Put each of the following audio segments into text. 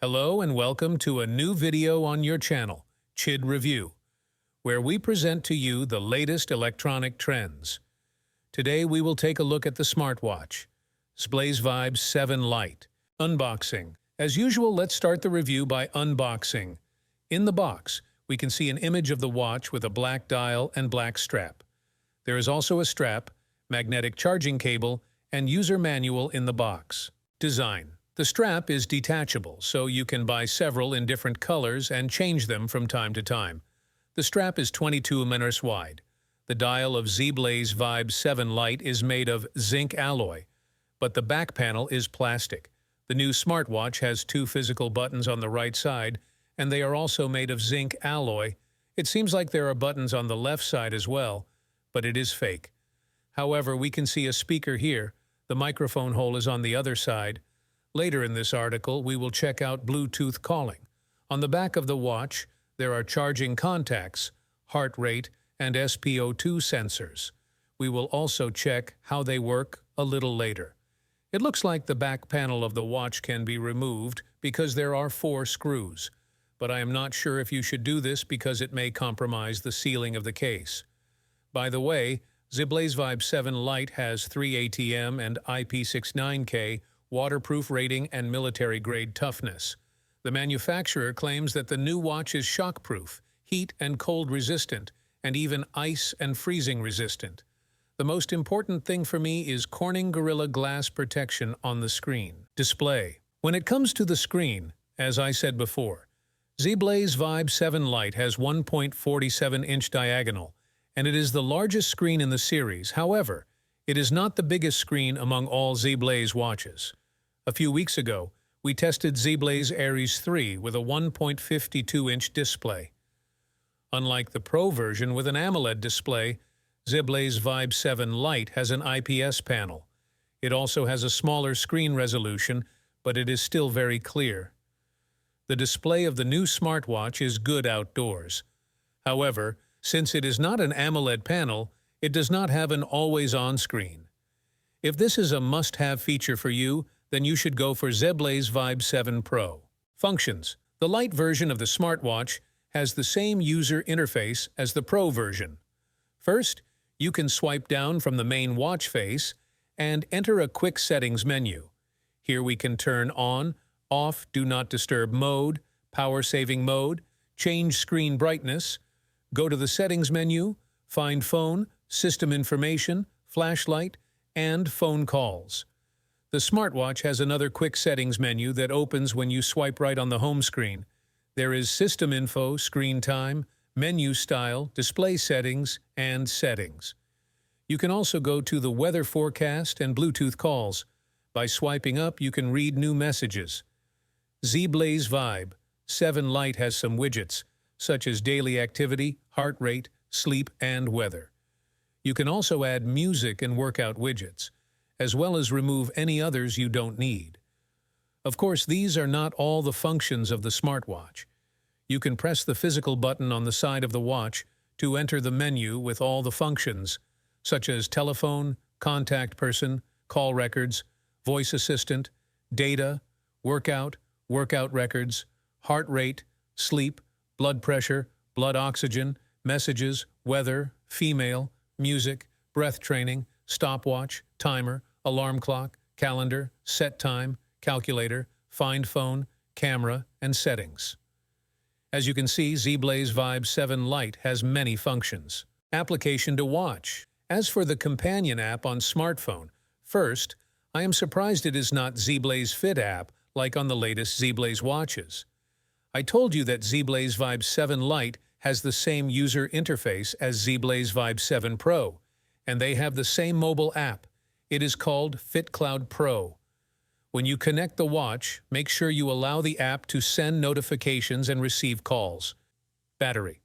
Hello and welcome to a new video on your channel, Chid Review, where we present to you the latest electronic trends. Today we will take a look at the smartwatch, ZIBLAZE Vibe 7 Lite. Unboxing. As usual, let's start the review by unboxing. In the box, we can see an image of the watch with a black dial and black strap. There is also a strap, magnetic charging cable, and user manual in the box. Design. The strap is detachable, so you can buy several in different colors and change them from time to time. The strap is 22 mm wide. The dial of ZIBLAZE Vibe 7 Lite is made of zinc alloy, but the back panel is plastic. The new smartwatch has two physical buttons on the right side, and they are also made of zinc alloy. It seems like there are buttons on the left side as well, but it is fake. However, we can see a speaker here. The microphone hole is on the other side. Later in this article, we will check out Bluetooth calling. On the back of the watch, there are charging contacts, heart rate, and SpO2 sensors. We will also check how they work a little later. It looks like the back panel of the watch can be removed because there are 4 screws, but I am not sure if you should do this because it may compromise the sealing of the case. By the way, ZIBLAZE Vibe 7 Lite has 3 ATM and IP69K waterproof rating and military-grade toughness. The manufacturer claims that the new watch is shockproof, heat and cold resistant, and even ice and freezing resistant. The most important thing for me is Corning Gorilla Glass protection on the screen. Display. When it comes to the screen, as I said before, ZIBLAZE Vibe 7 Lite has 1.47-inch diagonal, and it is the largest screen in the series. However, it is not the biggest screen among all ZIBLAZE watches. A few weeks ago, we tested ZIBLAZE Aries 3 with a 1.52-inch display. Unlike the Pro version with an AMOLED display, ZIBLAZE Vibe 7 Lite has an IPS panel. It also has a smaller screen resolution, but it is still very clear. The display of the new smartwatch is good outdoors. However, since it is not an AMOLED panel, it does not have an always-on screen. If this is a must-have feature for you, then you should go for ZIBLAZE Vibe 7 Pro. Functions. The Lite version of the smartwatch has the same user interface as the Pro version. First, you can swipe down from the main watch face and enter a quick settings menu. Here we can turn on, off, do not disturb mode, power saving mode, change screen brightness, go to the settings menu, find phone, system information, flashlight, and phone calls. The smartwatch has another quick settings menu that opens when you swipe right on the home screen. There is system info, screen time, menu style, display settings, and settings. You can also go to the weather forecast and Bluetooth calls. By swiping up, you can read new messages. ZIBLAZE Vibe 7 Lite has some widgets, such as daily activity, heart rate, sleep, and weather. You can also add music and workout widgets, as well as remove any others you don't need. Of course, these are not all the functions of the smartwatch. You can press the physical button on the side of the watch to enter the menu with all the functions, such as telephone, contact person, call records, voice assistant, data, workout records, heart rate, sleep, blood pressure, blood oxygen, messages, weather, female, music, breath training, stopwatch, timer, alarm clock, calendar, set time, calculator, find phone, camera, and settings. As you can see, ZIBLAZE Vibe 7 Lite has many functions. Application to watch. As for the companion app on smartphone, first, I am surprised it is not ZIBLAZE Fit app like on the latest ZIBLAZE watches. I told you that ZIBLAZE Vibe 7 Lite has the same user interface as ZIBLAZE Vibe 7 Pro, and they have the same mobile app. It is called FitCloud Pro. When you connect the watch, make sure you allow the app to send notifications and receive calls. Battery.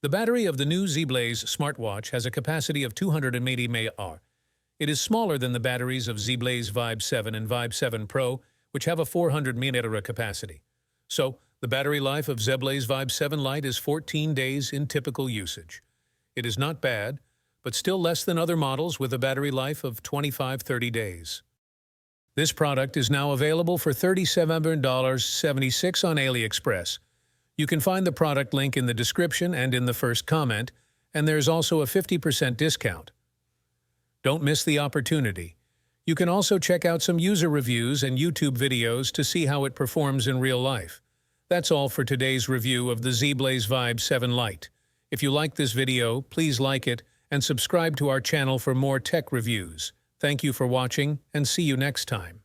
The battery of the new ZIBLAZE smartwatch has a capacity of 280 mAh. It is smaller than the batteries of ZIBLAZE Vibe 7 and Vibe 7 Pro, which have a 400 mAh capacity. So, the battery life of ZIBLAZE Vibe 7 Lite is 14 days in typical usage. It is not bad, but still less than other models with a battery life of 25-30 days. This product is now available for $37.76 on AliExpress. You can find the product link in the description and in the first comment, and there's also a 50% discount. Don't miss the opportunity. You can also check out some user reviews and YouTube videos to see how it performs in real life. That's all for today's review of the ZIBLAZE Vibe 7 Lite. If you like this video, please like it and subscribe to our channel for more tech reviews. Thank you for watching, and see you next time.